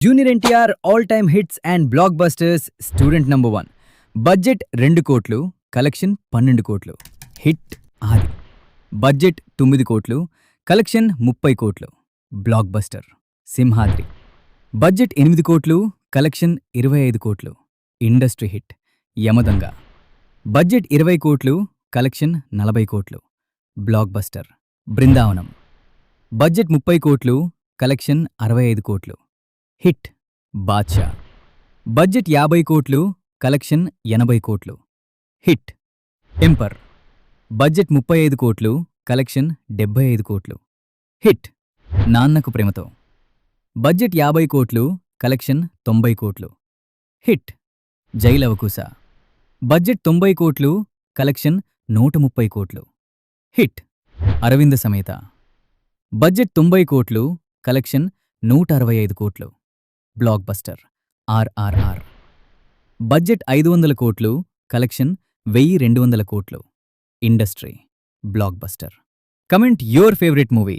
Junior NTR all time hits and black busters student number 1. Budget 2 కోట్లు, collection 12 కోట్లు. Hit ఆది. Budget 9 కోట్లు, collection 30 కోట్లు. Block buster Simhadri. బడ్జెట్ 8 కోట్లు, కలెక్షన్ 25 కోట్లు. Industry hit Yamadonga. బడ్జెట్ 20 కోట్లు, కలెక్షన్ 40 కోట్లు. Block buster Brindavanam. బడ్జెట్ 30 కోట్లు, కలెక్షన్ 65 కోట్లు. హిట్ బాద్షా. బడ్జెట్ 50 కోట్లు, కలెక్షన్ 80 కోట్లు. Hit temper. బడ్జెట్ 35 కోట్లు, కలెక్షన్ 75 కోట్లు. హిట్ నాన్నకు ప్రేమతో. బడ్జెట్ 50 కోట్లు, కలెక్షన్ 90 కోట్లు. హిట్ జై లవకుశ. బడ్జెట్ 90 కోట్లు, కలెక్షన్ 130 కోట్లు. హిట్ అరవింద సమేత. బడ్జెట్ 90 కోట్లు, కలెక్షన్ 165 కోట్లు. Block buster RRR. బడ్జెట్ 500 కోట్లు, కలెక్షన్ 1200 కోట్లు. Industry block buster. Comment your favourite movie.